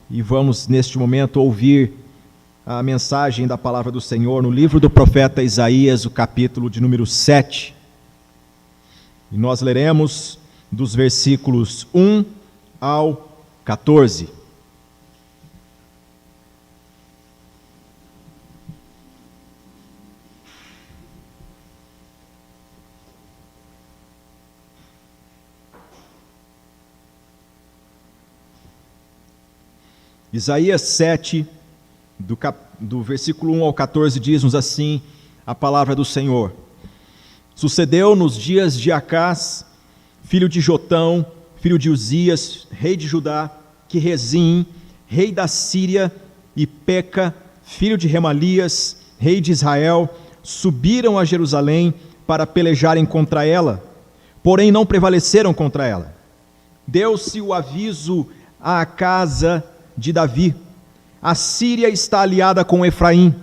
e vamos neste momento ouvir a mensagem da palavra do Senhor no livro do profeta Isaías, o capítulo de número 7. E nós leremos dos versículos 1 ao 14. Isaías 7, do versículo 1 ao 14, diz-nos assim a palavra do Senhor. Sucedeu nos dias de Acás, filho de Jotão, filho de Uzias, rei de Judá, que Rezim, rei da Síria, e Peca, filho de Remalias, rei de Israel, subiram a Jerusalém para pelejarem contra ela, porém não prevaleceram contra ela. Deu-se o aviso à casa de Davi: a Síria está aliada com Efraim.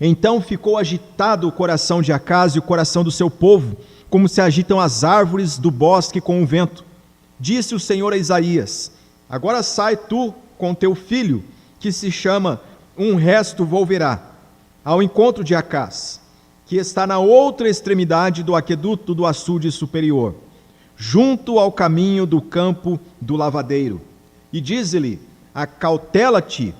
Então ficou agitado o coração de Acás e o coração do seu povo, como se agitam as árvores do bosque com o vento. Disse o Senhor a Isaías: agora sai tu com teu filho, que se chama Um Resto Volverá, ao encontro de Acás, que está na outra extremidade do aqueduto do açude superior, junto ao caminho do campo do lavadeiro. E dize-lhe: acautela-te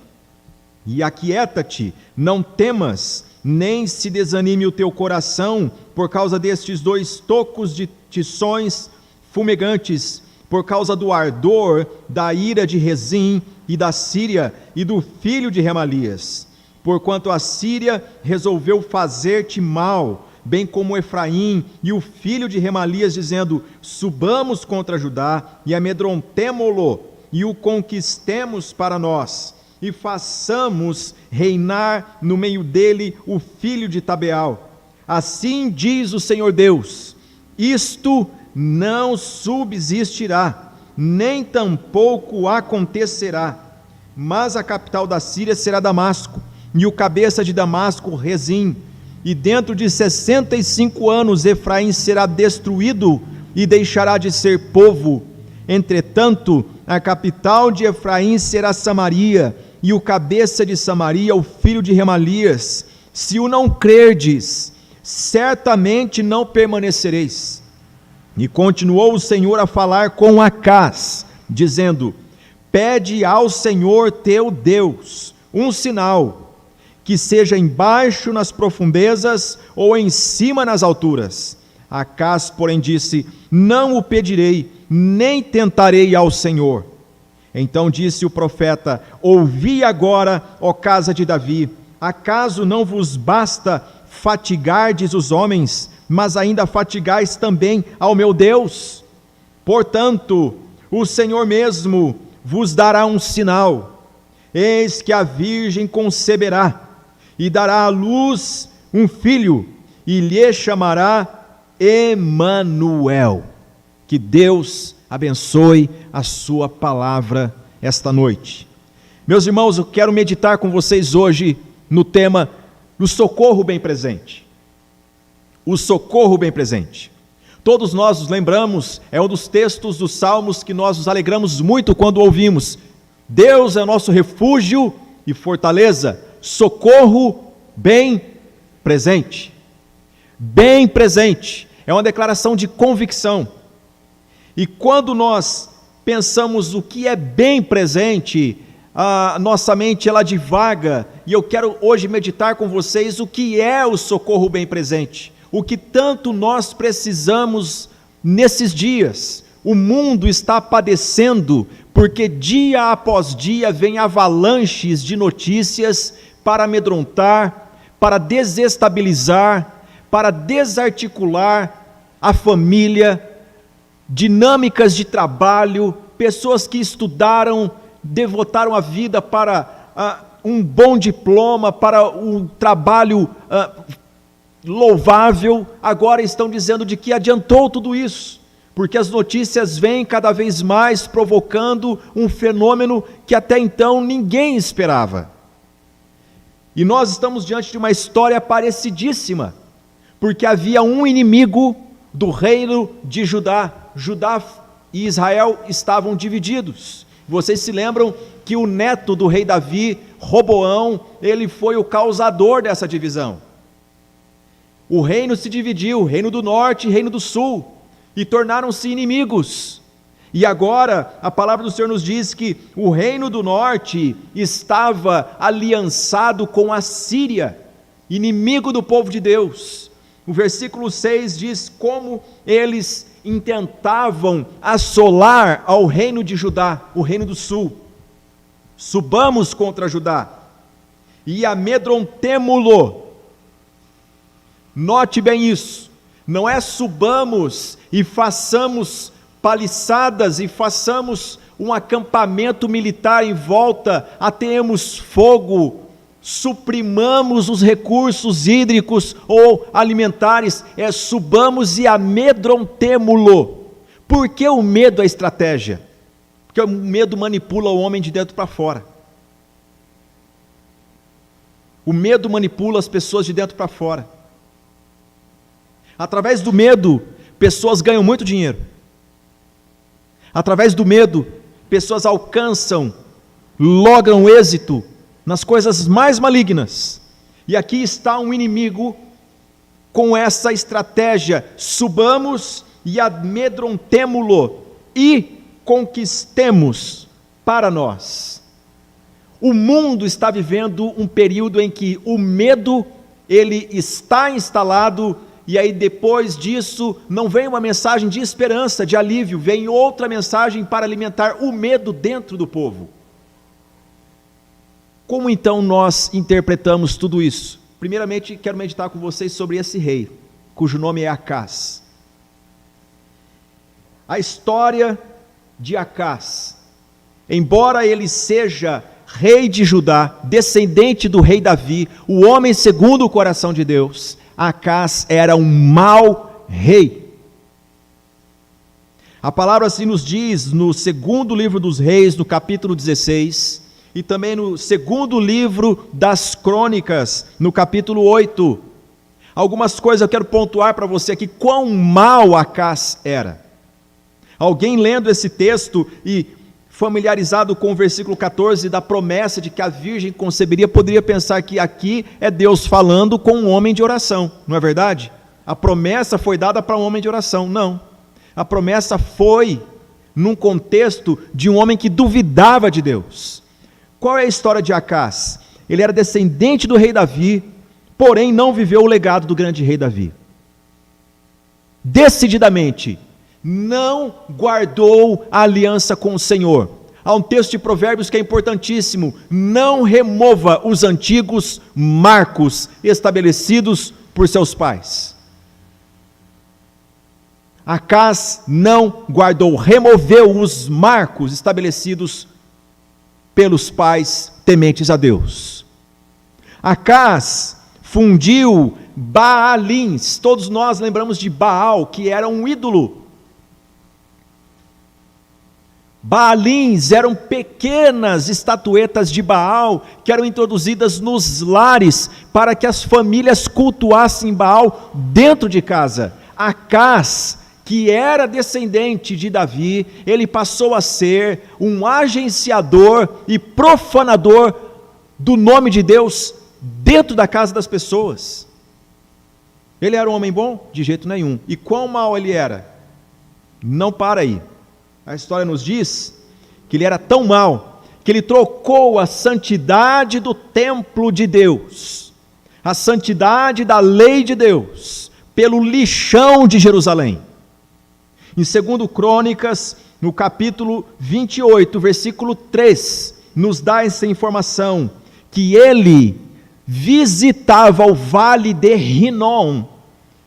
e aquieta-te, não temas, nem se desanime o teu coração por causa destes dois tocos de tições fumegantes, por causa do ardor da ira de Rezim e da Síria e do filho de Remalias. Porquanto a Síria resolveu fazer-te mal, bem como Efraim e o filho de Remalias, dizendo: subamos contra Judá e amedrontemo-lo, e o conquistemos para nós, e façamos reinar no meio dele o filho de Tabeal. Assim diz o Senhor Deus: isto não subsistirá, nem tampouco acontecerá, mas a capital da Síria será Damasco, e o cabeça de Damasco Rezim, e dentro de 65 anos Efraim será destruído e deixará de ser povo. Entretanto, a capital de Efraim será Samaria, e o cabeça de Samaria o filho de Remalias. Se o não crerdes, certamente não permanecereis. E continuou o Senhor a falar com Acás, dizendo: pede ao Senhor teu Deus um sinal, que seja embaixo nas profundezas ou em cima nas alturas. Acás, porém, disse: não o pedirei, nem tentarei ao Senhor. Então disse o profeta: ouvi agora, ó casa de Davi, acaso não vos basta fatigardes os homens, mas ainda fatigais também ao meu Deus? Portanto, o Senhor mesmo vos dará um sinal: eis que a virgem conceberá, e dará à luz um filho, e lhe chamará Emanuel. Que Deus abençoe a sua palavra esta noite. Meus irmãos, eu quero meditar com vocês hoje no tema do socorro bem presente. O socorro bem presente. Todos nós nos lembramos, é um dos textos dos Salmos que nós nos alegramos muito quando ouvimos: Deus é nosso refúgio e fortaleza, socorro bem presente. Bem presente é uma declaração de convicção. E quando nós pensamos o que é bem presente, a nossa mente ela divaga, e eu quero hoje meditar com vocês o que é o socorro bem presente, o que tanto nós precisamos nesses dias. O mundo está padecendo, porque dia após dia vem avalanches de notícias para amedrontar, para desestabilizar, para desarticular a família, dinâmicas de trabalho, pessoas que estudaram, devotaram a vida para um bom diploma, para um trabalho louvável, agora estão dizendo de que adiantou tudo isso, porque as notícias vêm cada vez mais provocando um fenômeno que até então ninguém esperava. E nós estamos diante de uma história parecidíssima, porque havia um inimigo do reino de Judá. Judá e Israel estavam divididos. Vocês se lembram que o neto do rei Davi, Roboão, ele foi o causador dessa divisão. O reino se dividiu, reino do norte e reino do sul, e tornaram-se inimigos. E agora a palavra do Senhor nos diz que o reino do norte estava aliançado com a Síria, inimigo do povo de Deus. O versículo 6 diz como eles intentavam assolar ao reino de Judá, o reino do sul. Subamos contra Judá e amedrontemo-lo. Note bem isso, não é subamos e façamos paliçadas e façamos um acampamento militar em volta, ateemos fogo, suprimamos os recursos hídricos ou alimentares, subamos e amedrontemo-lo. Por que o medo é estratégia? Porque o medo manipula o homem de dentro para fora. O medo manipula as pessoas de dentro para fora. Através do medo, pessoas ganham muito dinheiro. Através do medo, pessoas alcançam, logram êxito nas coisas mais malignas. E aqui está um inimigo com essa estratégia: subamos e amedrontemo-lo e conquistemos para nós. O mundo está vivendo um período em que o medo, ele está instalado, e aí depois disso não vem uma mensagem de esperança, de alívio, vem outra mensagem para alimentar o medo dentro do povo. Como então nós interpretamos tudo isso? Primeiramente quero meditar com vocês sobre esse rei, cujo nome é Acás. A história de Acás, embora ele seja rei de Judá, descendente do rei Davi, o homem segundo o coração de Deus, Acás era um mau rei. A palavra assim nos diz no segundo livro dos reis, no capítulo 16, e também no segundo livro das crônicas, no capítulo 8. Algumas coisas eu quero pontuar para você aqui, quão mau Acás era. Alguém lendo esse texto e familiarizado com o versículo 14 da promessa de que a virgem conceberia, poderia pensar que aqui é Deus falando com um homem de oração, não é verdade? A promessa foi dada para um homem de oração. Não, a promessa foi num contexto de um homem que duvidava de Deus. Qual é a história de Acás? Ele era descendente do rei Davi, porém não viveu o legado do grande rei Davi. Decididamente não guardou a aliança com o Senhor. Há um texto de Provérbios que é importantíssimo: não remova os antigos marcos estabelecidos por seus pais. Acás não guardou, removeu os marcos estabelecidos pelos pais tementes a Deus. Acás fundiu Baalins. Todos nós lembramos de Baal, que era um ídolo. Baalins eram pequenas estatuetas de Baal que eram introduzidas nos lares para que as famílias cultuassem Baal dentro de casa. Acás, que era descendente de Davi, ele passou a ser um agenciador e profanador do nome de Deus dentro da casa das pessoas. Ele era um homem bom? De jeito nenhum. E quão mau ele era? Não para aí. A história nos diz que ele era tão mau que ele trocou a santidade do templo de Deus, a santidade da lei de Deus, pelo lixão de Jerusalém. Em 2 Crônicas, no capítulo 28, versículo 3, nos dá essa informação, que ele visitava o vale de Rinom.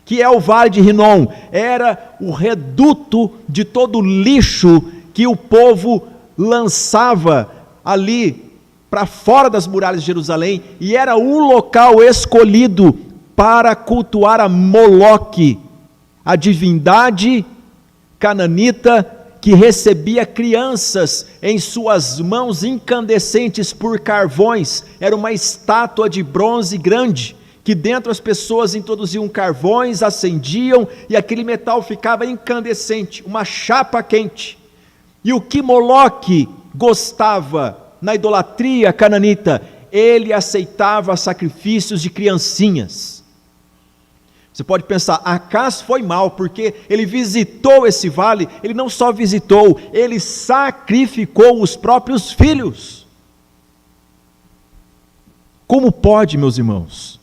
Que é o vale de Rinom? Era o reduto de todo o lixo que o povo lançava ali para fora das muralhas de Jerusalém, e era o local escolhido para cultuar a Moloque, a divindade cananita que recebia crianças em suas mãos incandescentes por carvões. Era uma estátua de bronze grande, que dentro as pessoas introduziam carvões, acendiam, e aquele metal ficava incandescente, uma chapa quente. E o que Moloque gostava na idolatria cananita, ele aceitava sacrifícios de criancinhas. Você pode pensar, Acás foi mal, porque ele visitou esse vale, ele não só visitou, ele sacrificou os próprios filhos. Como pode, meus irmãos,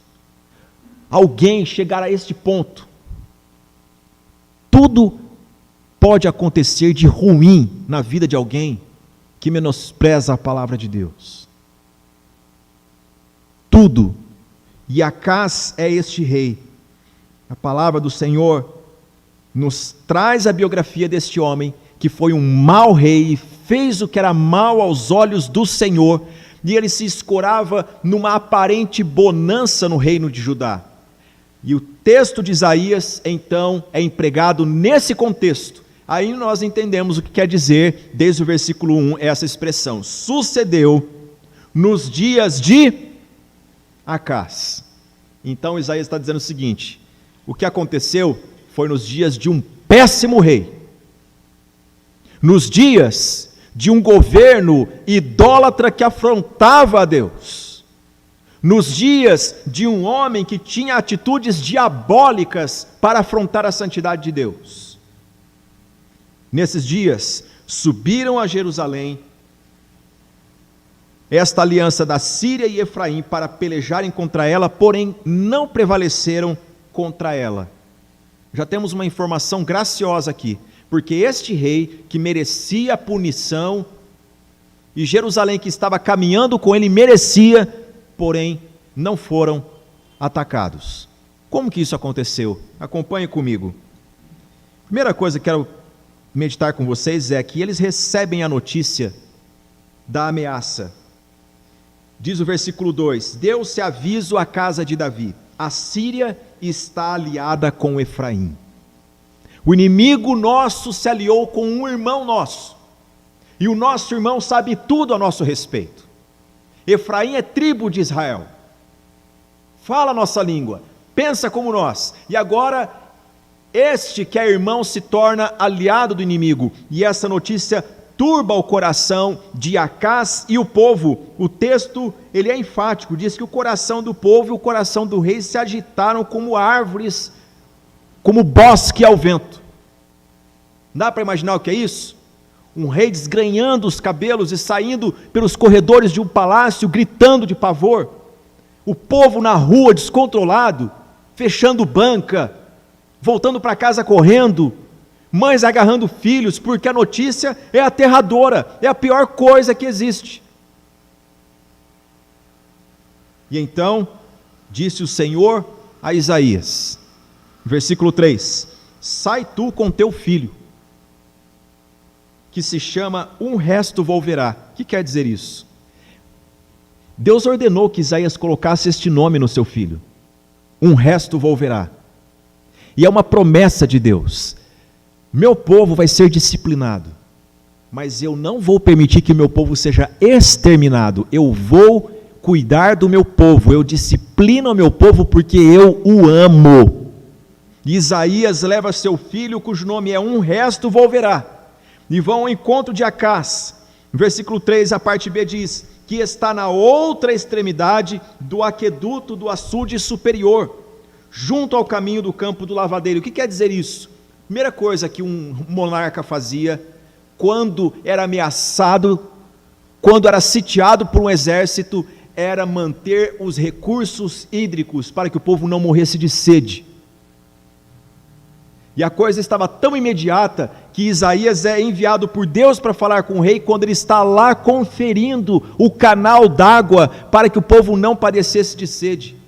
alguém chegar a este ponto? Tudo pode acontecer de ruim na vida de alguém que menospreza a palavra de Deus. Tudo. E Acás é este rei. A palavra do Senhor nos traz a biografia deste homem, que foi um mau rei, e fez o que era mal aos olhos do Senhor, e ele se escorava numa aparente bonança no reino de Judá. E o texto de Isaías, então, é empregado nesse contexto. Aí nós entendemos o que quer dizer, desde o versículo 1, essa expressão: sucedeu nos dias de Acás. Então Isaías está dizendo o seguinte: o que aconteceu foi nos dias de um péssimo rei, nos dias de um governo idólatra que afrontava a Deus, nos dias de um homem que tinha atitudes diabólicas para afrontar a santidade de Deus. Nesses dias, subiram a Jerusalém esta aliança da Síria e Efraim para pelejarem contra ela, porém não prevaleceram contra ela. Já temos uma informação graciosa aqui, porque este rei que merecia a punição, e Jerusalém que estava caminhando com ele merecia, porém não foram atacados. Como que isso aconteceu? Acompanhe comigo. Primeira coisa que quero meditar com vocês é que eles recebem a notícia da ameaça. Diz o versículo 2: deu-se aviso à casa de Davi, a Síria está aliada com Efraim. O inimigo nosso se aliou com um irmão nosso, e o nosso irmão sabe tudo a nosso respeito. Efraim é tribo de Israel, fala a nossa língua, pensa como nós, e agora este que é irmão se torna aliado do inimigo, e essa notícia turba o coração de Acás e o povo. O texto, ele é enfático, diz que o coração do povo e o coração do rei se agitaram como árvores, como bosque ao vento. Dá para imaginar o que é isso? Um rei desgrenhando os cabelos e saindo pelos corredores de um palácio, gritando de pavor. O povo na rua descontrolado, fechando banca, voltando para casa correndo, mães agarrando filhos, porque a notícia é aterradora, é a pior coisa que existe. E então, disse o Senhor a Isaías, versículo 3: sai tu com teu filho, que se chama Um Resto Volverá. O que quer dizer isso? Deus ordenou que Isaías colocasse este nome no seu filho, Um Resto Volverá, e é uma promessa de Deus. Meu povo vai ser disciplinado, mas eu não vou permitir que meu povo seja exterminado. Eu vou cuidar do meu povo, eu disciplino o meu povo porque eu o amo. Isaías leva seu filho, cujo nome é Um Resto Volverá, e vão ao encontro de Acás. Versículo 3, a parte B diz que está na outra extremidade do aqueduto do açude superior, junto ao caminho do campo do lavadeiro. O que quer dizer isso? Primeira coisa que um monarca fazia, quando era ameaçado, quando era sitiado por um exército, era manter os recursos hídricos, para que o povo não morresse de sede. E a coisa estava tão imediata, que Isaías é enviado por Deus para falar com o rei, quando ele está lá conferindo o canal d'água, para que o povo não padecesse de sede.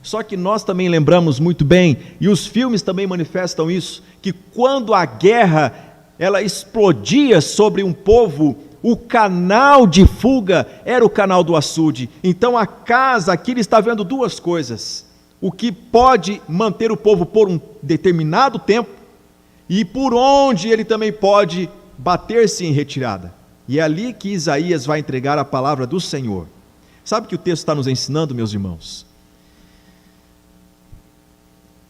Só que nós também lembramos muito bem, e os filmes também manifestam isso, que quando a guerra ela explodia sobre um povo, o canal de fuga era o canal do açude. Então Acás aqui ele está vendo duas coisas: o que pode manter o povo por um determinado tempo, e por onde ele também pode bater-se em retirada. E é ali que Isaías vai entregar a palavra do Senhor. Sabe o que o texto está nos ensinando, meus irmãos?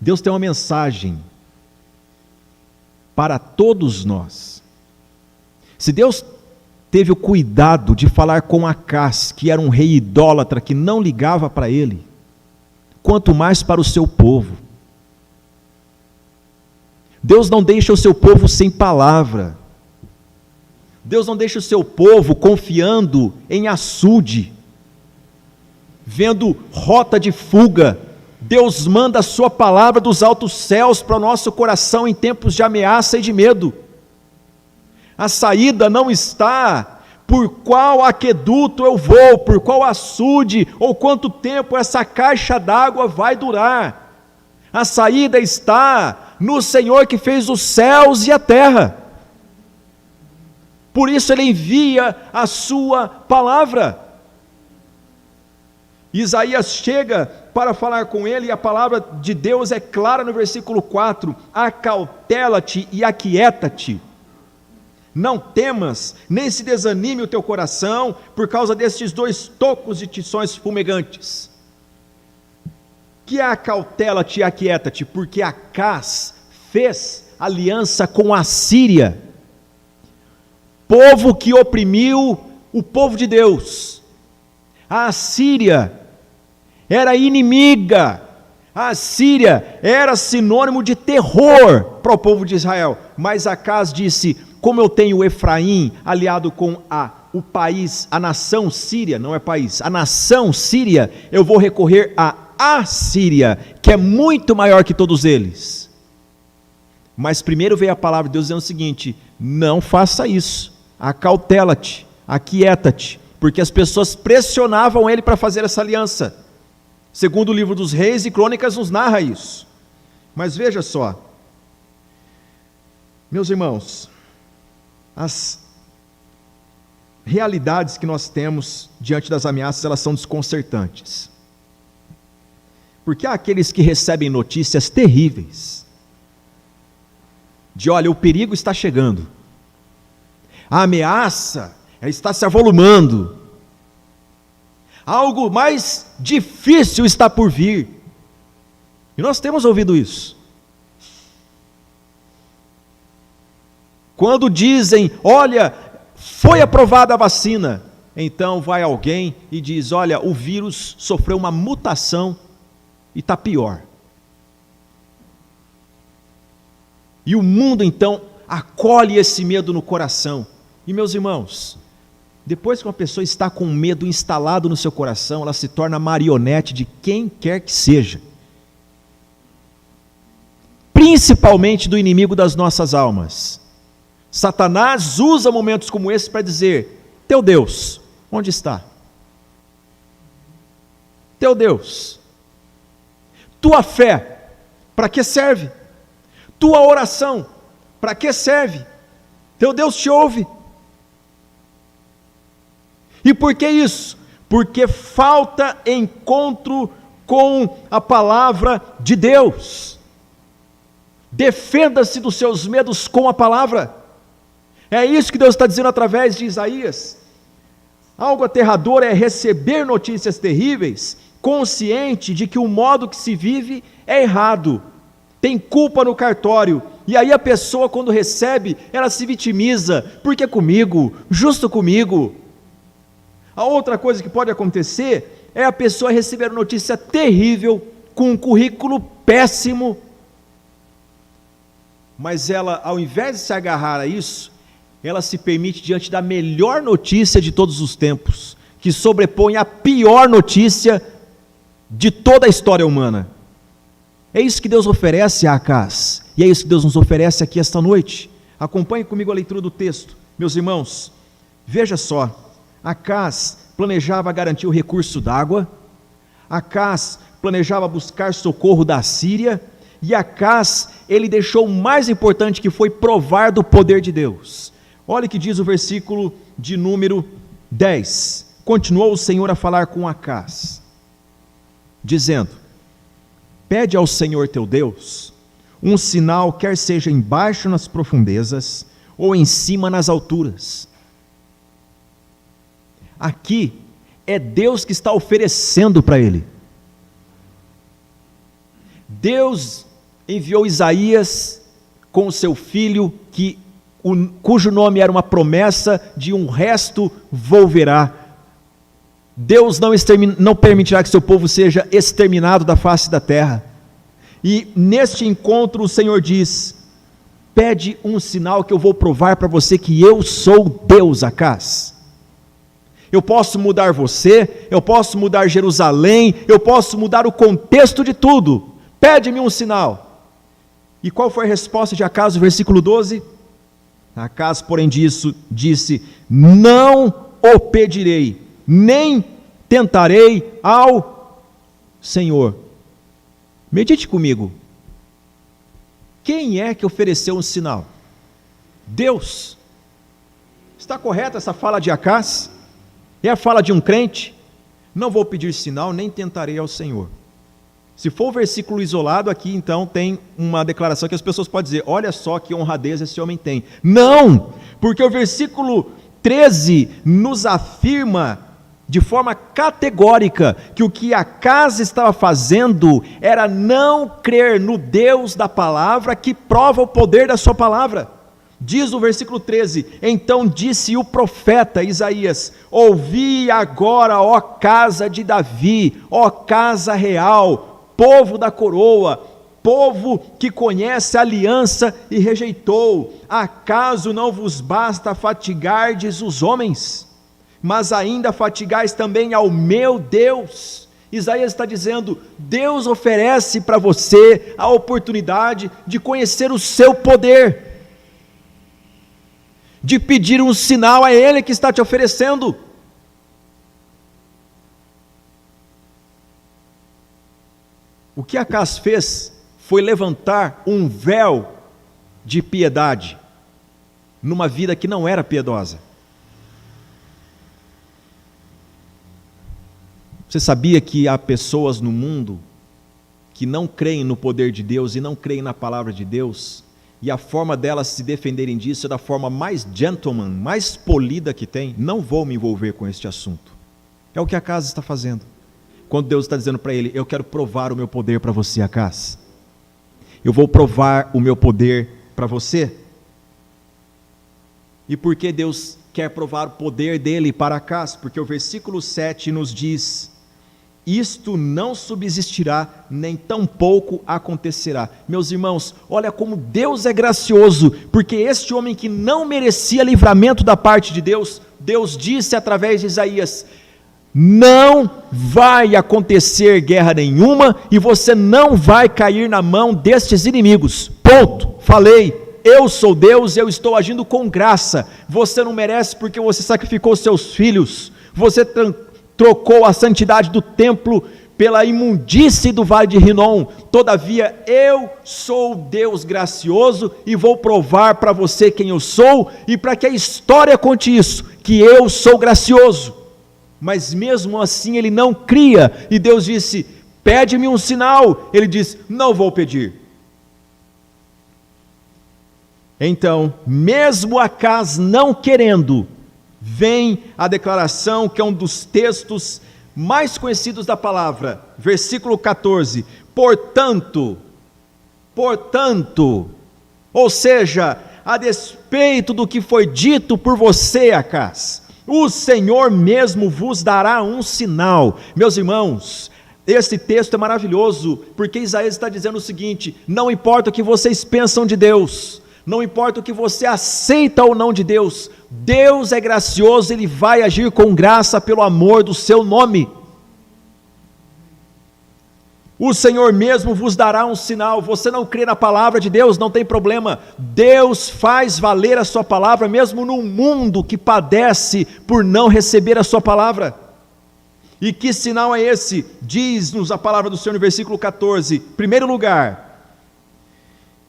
Deus tem uma mensagem para todos nós. Se Deus teve o cuidado de falar com Acás, que era um rei idólatra, que não ligava para ele, quanto mais para o seu povo. Deus não deixa o seu povo sem palavra. Deus não deixa o seu povo confiando em açude, vendo rota de fuga. Deus manda a sua palavra dos altos céus para o nosso coração em tempos de ameaça e de medo. A saída não está por qual aqueduto eu vou, por qual açude, ou quanto tempo essa caixa d'água vai durar. A saída está no Senhor que fez os céus e a terra. Por isso Ele envia a sua palavra. Isaías chega para falar com ele, e a palavra de Deus é clara no versículo 4: acautela-te e aquieta-te. Não temas, nem se desanime o teu coração, por causa destes 2 tocos de tições fumegantes. Que é acautela-te e aquieta-te? Porque Acás fez aliança com a Síria, povo que oprimiu o povo de Deus. A Síria era inimiga, a Síria era sinônimo de terror para o povo de Israel, mas Acás disse: como eu tenho Efraim aliado com o país, a nação síria, não é país, a nação síria, eu vou recorrer a Assíria, que é muito maior que todos eles. Mas primeiro veio a palavra de Deus dizendo o seguinte: não faça isso, acautela-te, aquieta-te, porque as pessoas pressionavam ele para fazer essa aliança. Segundo o livro dos Reis e Crônicas nos narra isso. Mas veja só, meus irmãos, as realidades que nós temos diante das ameaças, elas são desconcertantes. Porque há aqueles que recebem notícias terríveis, de olha, o perigo está chegando, a ameaça ela está se avolumando, algo mais difícil está por vir, e nós temos ouvido isso. Quando dizem, olha, foi aprovada a vacina, então vai alguém e diz, olha, o vírus sofreu uma mutação e está pior. E o mundo então acolhe esse medo no coração. E meus irmãos, depois que uma pessoa está com medo instalado no seu coração, ela se torna marionete de quem quer que seja, principalmente do inimigo das nossas almas. Satanás usa momentos como esse para dizer, teu Deus, onde está? Teu Deus, tua fé, para que serve? Tua oração, para que serve? Teu Deus te ouve. E por que isso? Porque falta encontro com a palavra de Deus. Defenda-se dos seus medos com a palavra. É isso que Deus está dizendo através de Isaías. Algo aterrador é receber notícias terríveis, consciente de que o modo que se vive é errado, tem culpa no cartório, e aí a pessoa quando recebe, ela se vitimiza, porque comigo, justo comigo. A outra coisa que pode acontecer é a pessoa receber notícia terrível, com um currículo péssimo, mas ela, ao invés de se agarrar a isso, ela se permite diante da melhor notícia de todos os tempos, que sobrepõe a pior notícia de toda a história humana. É isso que Deus oferece a Acás, e é isso que Deus nos oferece aqui esta noite. Acompanhe comigo a leitura do texto, meus irmãos. Veja só, Acás planejava garantir o recurso d'água, Acás planejava buscar socorro da Síria, e Acás, ele deixou o mais importante, que foi provar do poder de Deus. Olha o que diz o versículo de número 10. Continuou o Senhor a falar com Acás, dizendo, pede ao Senhor teu Deus um sinal, quer seja embaixo nas profundezas, ou em cima nas alturas. Aqui é Deus que está oferecendo para ele. Deus enviou Isaías com o seu filho, que cujo nome era uma promessa de um resto volverá. Deus não permitirá que seu povo seja exterminado da face da terra. E neste encontro o Senhor diz: pede um sinal que eu vou provar para você que eu sou Deus, Acaz. Eu posso mudar você, eu posso mudar Jerusalém, eu posso mudar o contexto de tudo. Pede-me um sinal. E qual foi a resposta de Acaz no versículo 12? Acaz, porém, disse: não o pedirei, nem tentarei ao Senhor. Medite comigo. Quem é que ofereceu um sinal? Deus. Está correta essa fala de Acaz? É a fala de um crente? Não vou pedir sinal, nem tentarei ao Senhor. Se for o versículo isolado aqui, então tem uma declaração que as pessoas podem dizer: olha só que honradez esse homem tem. Não, porque o versículo 13 nos afirma de forma categórica que o que Acaz estava fazendo era não crer no Deus da palavra que prova o poder da sua palavra. Diz o versículo 13: então disse o profeta Isaías: ouvi agora, ó casa de Davi, ó casa real, povo da coroa, povo que conhece a aliança e rejeitou, acaso não vos basta fatigardes os homens, mas ainda fatigais também ao meu Deus? Isaías está dizendo: Deus oferece para você a oportunidade de conhecer o seu poder, de pedir um sinal a Ele que está te oferecendo. O que Acaz fez foi levantar um véu de piedade numa vida que não era piedosa. Você sabia que há pessoas no mundo que não creem no poder de Deus e não creem na palavra de Deus, e a forma delas se defenderem disso é da forma mais gentleman, mais polida que tem? Não vou me envolver com este assunto. É o que Acaz está fazendo. Quando Deus está dizendo para ele: eu quero provar o meu poder para você, Acaz. Eu vou provar o meu poder para você. E por que Deus quer provar o poder dele para Acaz? Porque o versículo 7 nos diz: isto não subsistirá, nem tampouco acontecerá. Meus irmãos, olha como Deus é gracioso, porque este homem que não merecia livramento da parte de Deus, Deus disse através de Isaías: não vai acontecer guerra nenhuma, e você não vai cair na mão destes inimigos. Ponto. Falei. Eu sou Deus, eu estou agindo com graça. Você não merece porque você sacrificou seus filhos, você trocou a santidade do templo pela imundície do vale de Rinom. Todavia eu sou Deus gracioso e vou provar para você quem eu sou, e para que a história conte isso, que eu sou gracioso. Mas mesmo assim ele não cria, e Deus disse: pede-me um sinal. Ele diz: não vou pedir. Então, mesmo Acaz não querendo, vem a declaração que é um dos textos mais conhecidos da palavra, versículo 14: portanto, ou seja, a despeito do que foi dito por você, Acaz, o Senhor mesmo vos dará um sinal. Meus irmãos, esse texto é maravilhoso, porque Isaías está dizendo o seguinte: não importa o que vocês pensam de Deus, não importa o que você aceita ou não de Deus, Deus é gracioso, Ele vai agir com graça pelo amor do seu nome. O Senhor mesmo vos dará um sinal. Você não crê na palavra de Deus, não tem problema, Deus faz valer a sua palavra, mesmo num mundo que padece por não receber a sua palavra. E que sinal é esse? Diz-nos a palavra do Senhor no versículo 14, primeiro lugar: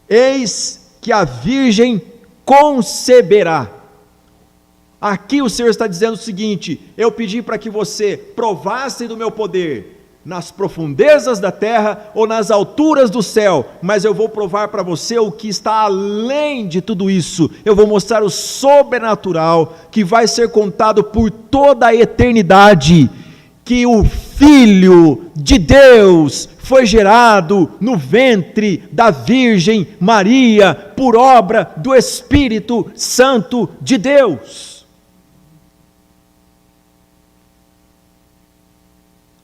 eis que a virgem conceberá. Aqui o Senhor está dizendo o seguinte: eu pedi para que você provasse do meu poder nas profundezas da terra ou nas alturas do céu, mas eu vou provar para você o que está além de tudo isso. Eu vou mostrar o sobrenatural que vai ser contado por toda a eternidade, que o Filho de Deus foi gerado no ventre da Virgem Maria por obra do Espírito Santo de Deus.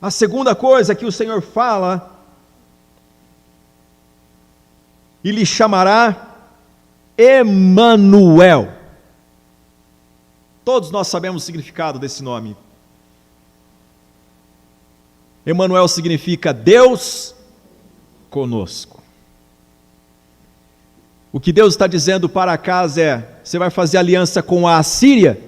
A segunda coisa que o Senhor fala, e lhe chamará Emanuel. Todos nós sabemos o significado desse nome. Emanuel significa Deus conosco. O que Deus está dizendo para Acaz é: você vai fazer aliança com a Assíria?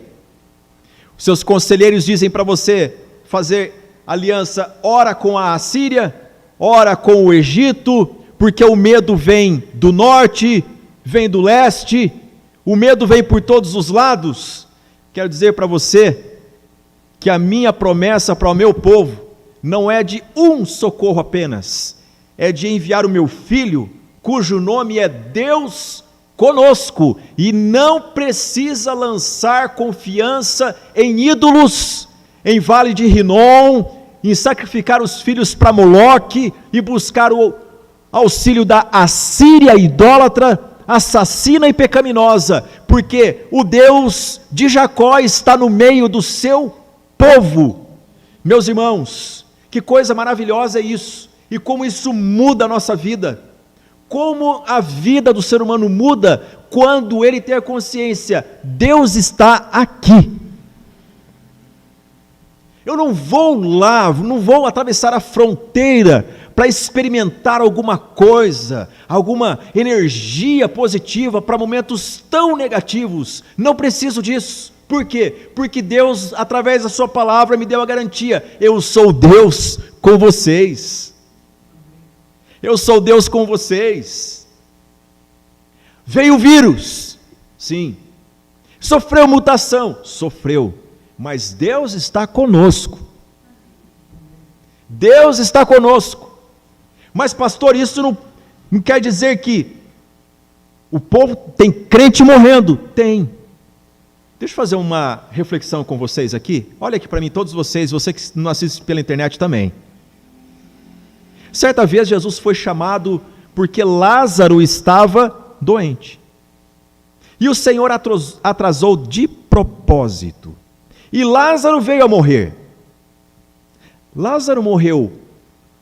Os seus conselheiros dizem para você fazer aliança ora com a Assíria, ora com o Egito, porque o medo vem do norte, vem do leste, o medo vem por todos os lados. Quero dizer para você que a minha promessa para o meu povo não é de um socorro apenas, é de enviar o meu filho, cujo nome é Deus conosco, e não precisa lançar confiança em ídolos, em vale de Rinom, em sacrificar os filhos para Moloque e buscar o auxílio da Assíria idólatra, assassina e pecaminosa, porque o Deus de Jacó está no meio do seu povo. Meus irmãos, que coisa maravilhosa é isso, e como isso muda a nossa vida, como a vida do ser humano muda quando ele tem a consciência: Deus está aqui. Eu não vou lá, não vou atravessar a fronteira para experimentar alguma coisa, alguma energia positiva para momentos tão negativos. Não preciso disso. Por quê? Porque Deus, através da sua palavra, me deu a garantia: eu sou Deus com vocês. Eu sou Deus com vocês. Veio o vírus, sim. Sofreu mutação, sofreu. Mas Deus está conosco. Deus está conosco. Mas pastor, isso não quer dizer que o povo tem crente morrendo. Tem. Deixa eu fazer uma reflexão com vocês aqui. Olha aqui para mim, todos vocês, você que não assiste pela internet também. Certa vez Jesus foi chamado porque Lázaro estava doente. E o Senhor atrasou de propósito. E Lázaro veio a morrer. Lázaro morreu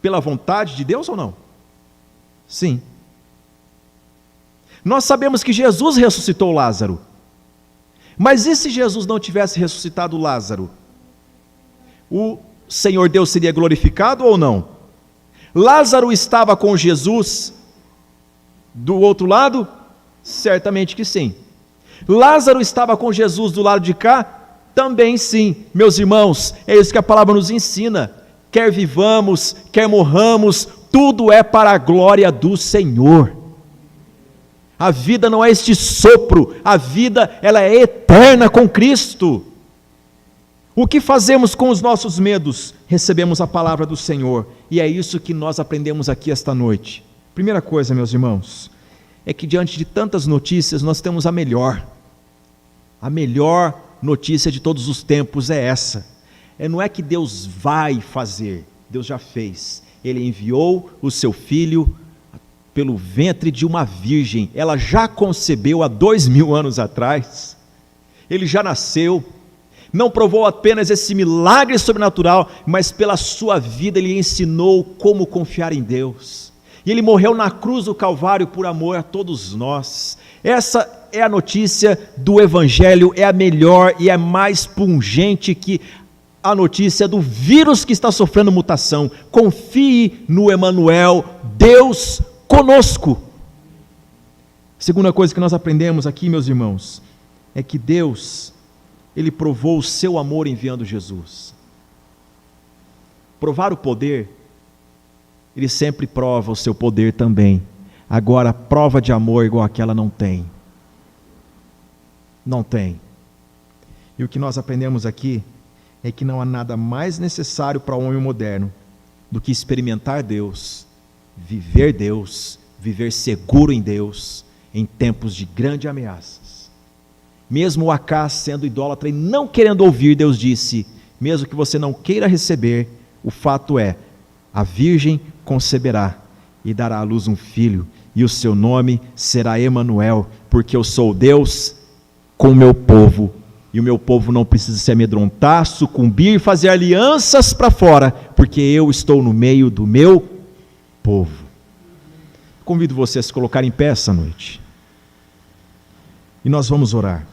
pela vontade de Deus ou não? Sim. Nós sabemos que Jesus ressuscitou Lázaro. Mas e se Jesus não tivesse ressuscitado Lázaro? O Senhor Deus seria glorificado ou não? Lázaro estava com Jesus do outro lado? Certamente que sim. Lázaro estava com Jesus do lado de cá? Também sim. Meus irmãos, é isso que a palavra nos ensina. Quer vivamos, quer morramos, tudo é para a glória do Senhor. A vida não é este sopro, a vida ela é eterna com Cristo. O que fazemos com os nossos medos? Recebemos a palavra do Senhor, e é isso que nós aprendemos aqui esta noite. Primeira coisa, meus irmãos, é que diante de tantas notícias nós temos a melhor notícia de todos os tempos é essa. Não é que Deus vai fazer, Deus já fez. Ele enviou o seu filho pelo ventre de uma virgem. Ela já concebeu há 2000 anos atrás. Ele já nasceu. Não provou apenas esse milagre sobrenatural, mas pela sua vida ele ensinou como confiar em Deus. E ele morreu na cruz do Calvário por amor a todos nós. Essa é a notícia do Evangelho, é a melhor e é mais pungente que a notícia do vírus que está sofrendo mutação. Confie no Emanuel, Deus conosco. Segunda coisa que nós aprendemos aqui, meus irmãos, é que Deus, Ele provou o seu amor enviando Jesus. Provar o poder, Ele sempre prova o seu poder também. Agora, prova de amor igual aquela não tem. Não tem. E o que nós aprendemos aqui é que não há nada mais necessário para o homem moderno do que experimentar Deus, viver seguro em Deus, em tempos de grandes ameaças. Mesmo Acaz sendo idólatra e não querendo ouvir, Deus disse: mesmo que você não queira receber, O fato é, a virgem conceberá e dará à luz um filho, e o seu nome será Emanuel, porque eu sou Deus com o meu povo, e o meu povo não precisa se amedrontar, sucumbir, fazer alianças para fora, porque eu estou no meio do meu povo. Convido você a se colocar em pé essa noite, e nós vamos orar.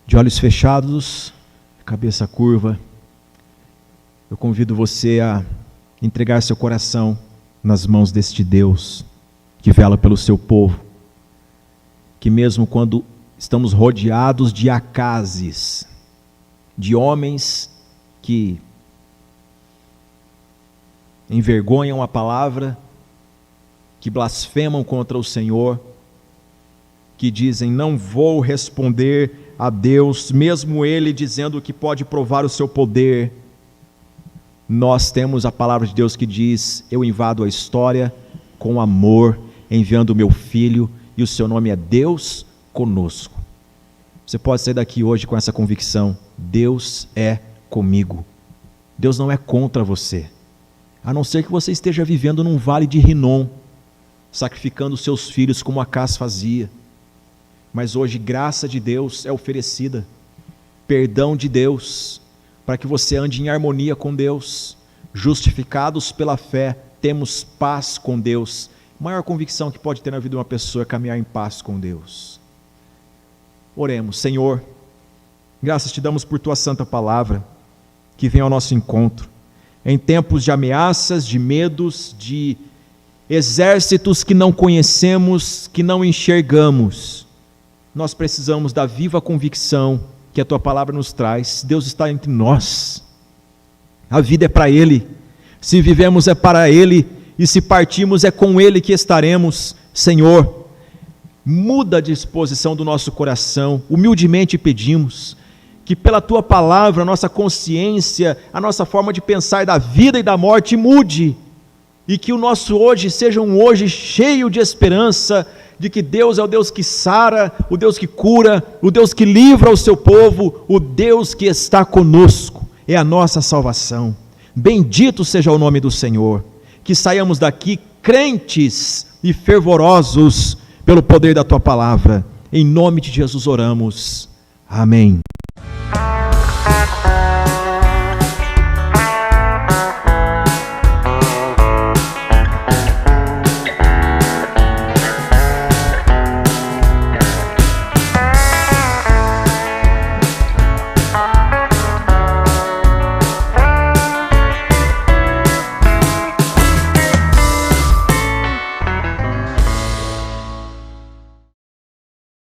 De olhos fechados, cabeça curva, eu convido você a entregar seu coração nas mãos deste Deus que vela pelo seu povo, que mesmo quando estamos rodeados de acazes, de homens que envergonham a palavra, que blasfemam contra o Senhor, que dizem, não vou responder a Deus, mesmo Ele dizendo que pode provar o seu poder, nós temos a palavra de Deus que diz, eu invado a história com amor, enviando o meu Filho, e o seu nome é Deus conosco. Você pode sair daqui hoje com essa convicção, Deus é comigo, Deus não é contra você, a não ser que você esteja vivendo num vale de Rinom, sacrificando seus filhos como Acás fazia. Mas hoje graça de Deus é oferecida, perdão de Deus, para que você ande em harmonia com Deus. Justificados pela fé, temos paz com Deus. A maior convicção que pode ter na vida de uma pessoa é caminhar em paz com Deus. Oremos. Senhor, graças te damos por tua santa palavra, que vem ao nosso encontro, em tempos de ameaças, de medos, de exércitos que não conhecemos, que não enxergamos. Nós precisamos da viva convicção que a tua palavra nos traz. Deus está entre nós, a vida é para Ele, se vivemos é para Ele, e se partimos é com Ele que estaremos. Senhor, muda a disposição do nosso coração, humildemente pedimos, que pela tua palavra, a nossa consciência, a nossa forma de pensar da vida e da morte mude, e que o nosso hoje seja um hoje cheio de esperança, de que Deus é o Deus que sara, o Deus que cura, o Deus que livra o seu povo, o Deus que está conosco, é a nossa salvação. Bendito seja o nome do Senhor, que saiamos daqui crentes e fervorosos pelo poder da tua palavra, em nome de Jesus oramos, amém.